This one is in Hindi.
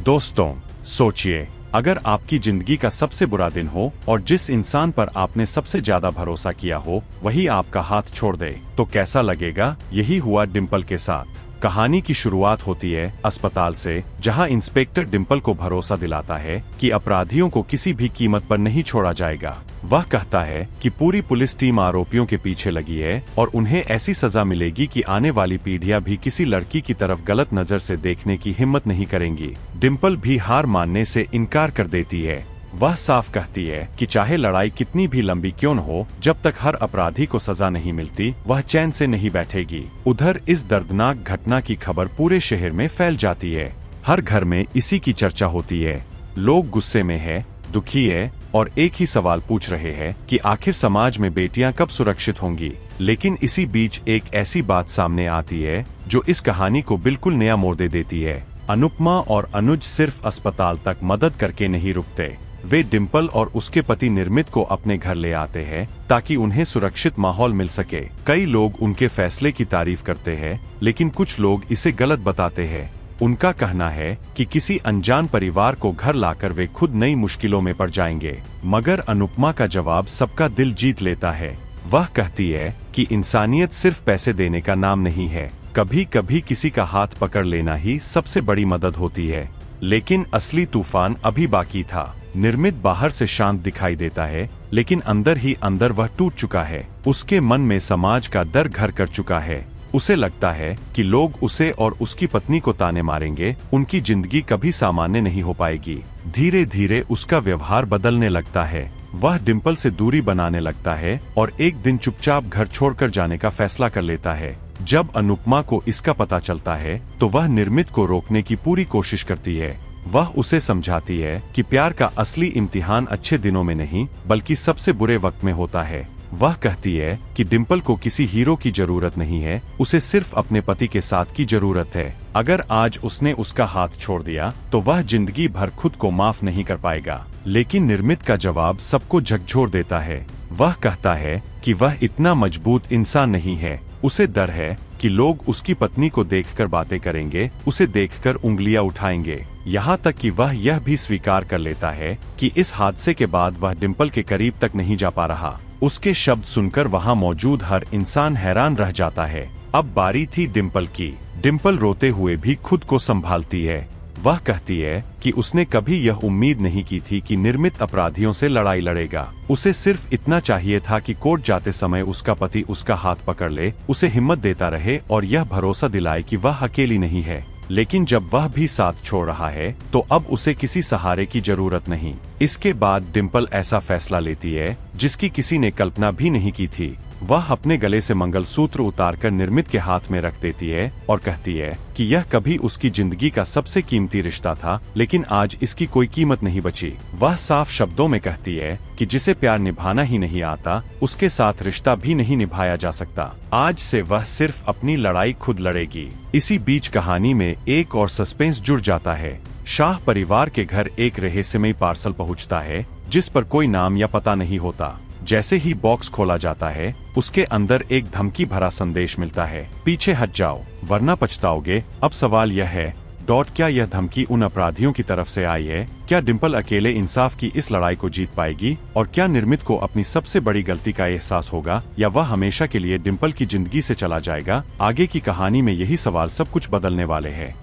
दोस्तों, सोचिए, अगर आपकी जिंदगी का सबसे बुरा दिन हो और जिस इंसान पर आपने सबसे ज्यादा भरोसा किया हो वही आपका हाथ छोड़ दे, तो कैसा लगेगा। यही हुआ डिम्पल के साथ। कहानी की शुरुआत होती है अस्पताल से, जहां इंस्पेक्टर डिम्पल को भरोसा दिलाता है कि अपराधियों को किसी भी कीमत पर नहीं छोड़ा जाएगा। वह कहता है कि पूरी पुलिस टीम आरोपियों के पीछे लगी है और उन्हें ऐसी सजा मिलेगी कि आने वाली पीढ़ियां भी किसी लड़की की तरफ गलत नजर से देखने की हिम्मत नहीं करेंगी। डिम्पल भी हार मानने से इनकार कर देती है। वह साफ कहती है कि चाहे लड़ाई कितनी भी लंबी क्यों न हो, जब तक हर अपराधी को सजा नहीं मिलती वह चैन से नहीं बैठेगी। उधर इस दर्दनाक घटना की खबर पूरे शहर में फैल जाती है। हर घर में इसी की चर्चा होती है। लोग गुस्से में है, दुखी है और एक ही सवाल पूछ रहे हैं कि आखिर समाज में बेटियां कब सुरक्षित होंगी। लेकिन इसी बीच एक ऐसी बात सामने आती है जो इस कहानी को बिल्कुल नया मोड़ दे देती है। अनुपमा और अनुज सिर्फ अस्पताल तक मदद करके नहीं रुकते, वे डिम्पल और उसके पति निर्मित को अपने घर ले आते हैं ताकि उन्हें सुरक्षित माहौल मिल सके। कई लोग उनके फैसले की तारीफ करते हैं, लेकिन कुछ लोग इसे गलत बताते हैं। उनका कहना है कि किसी अनजान परिवार को घर लाकर वे खुद नई मुश्किलों में पड़ जाएंगे। मगर अनुपमा का जवाब सबका दिल जीत लेता है। वह कहती है कि इंसानियत सिर्फ पैसे देने का नाम नहीं है, कभी कभी किसी का हाथ पकड़ लेना ही सबसे बड़ी मदद होती है। लेकिन असली तूफान अभी बाकी था। निर्मित बाहर से शांत दिखाई देता है, लेकिन अंदर ही अंदर वह टूट चुका है। उसके मन में समाज का डर घर कर चुका है। उसे लगता है कि लोग उसे और उसकी पत्नी को ताने मारेंगे, उनकी जिंदगी कभी सामान्य नहीं हो पाएगी। धीरे धीरे उसका व्यवहार बदलने लगता है। वह डिम्पल से दूरी बनाने लगता है और एक दिन चुपचाप घर छोड़कर जाने का फैसला कर लेता है। जब अनुपमा को इसका पता चलता है तो वह निर्मित को रोकने की पूरी कोशिश करती है। वह उसे समझाती है कि प्यार का असली इम्तिहान अच्छे दिनों में नहीं बल्कि सबसे बुरे वक्त में होता है। वह कहती है कि डिम्पल को किसी हीरो की जरूरत नहीं है, उसे सिर्फ अपने पति के साथ की जरूरत है। अगर आज उसने उसका हाथ छोड़ दिया तो वह जिंदगी भर खुद को माफ नहीं कर पाएगा। लेकिन निर्मित का जवाब सबको झकझोर देता है। वह कहता है कि वह इतना मजबूत इंसान नहीं है। उसे डर है कि लोग उसकी पत्नी को देखकर बातें करेंगे, उसे देखकर उंगलियां उठाएंगे। यहाँ तक कि वह यह भी स्वीकार कर लेता है कि इस हादसे के बाद वह डिम्पल के करीब तक नहीं जा पा रहा। उसके शब्द सुनकर वहाँ मौजूद हर इंसान हैरान रह जाता है। अब बारी थी डिम्पल की। डिम्पल रोते हुए भी खुद को संभालती है। वह कहती है कि उसने कभी यह उम्मीद नहीं की थी कि निर्मित अपराधियों से लड़ाई लड़ेगा। उसे सिर्फ इतना चाहिए था कि कोर्ट जाते समय उसका पति उसका हाथ पकड़ ले, उसे हिम्मत देता रहे और यह भरोसा दिलाए कि वह अकेली नहीं है। लेकिन जब वह भी साथ छोड़ रहा है तो अब उसे किसी सहारे की जरूरत नहीं। इसके बाद डिम्पल ऐसा फैसला लेती है जिसकी किसी ने कल्पना भी नहीं की थी। वह अपने गले से मंगलसूत्र उतारकर निर्मित के हाथ में रख देती है और कहती है कि यह कभी उसकी जिंदगी का सबसे कीमती रिश्ता था, लेकिन आज इसकी कोई कीमत नहीं बची। वह साफ शब्दों में कहती है कि जिसे प्यार निभाना ही नहीं आता, उसके साथ रिश्ता भी नहीं निभाया जा सकता। आज से वह सिर्फ अपनी लड़ाई खुद लड़ेगी। इसी बीच कहानी में एक और सस्पेंस जुड़ जाता है। शाह परिवार के घर एक रहस्यमय पार्सल पहुंचता है जिस पर कोई नाम या पता नहीं होता। जैसे ही बॉक्स खोला जाता है, उसके अंदर एक धमकी भरा संदेश मिलता है, पीछे हट जाओ वरना पछताओगे। अब सवाल यह है, क्या यह धमकी उन अपराधियों की तरफ से आई है? क्या डिम्पल अकेले इंसाफ की इस लड़ाई को जीत पाएगी? और क्या निर्मित को अपनी सबसे बड़ी गलती का एहसास होगा या वह हमेशा के लिए डिम्पल की जिंदगी से चला जाएगा? आगे की कहानी में यही सवाल सब कुछ बदलने वाले हैं।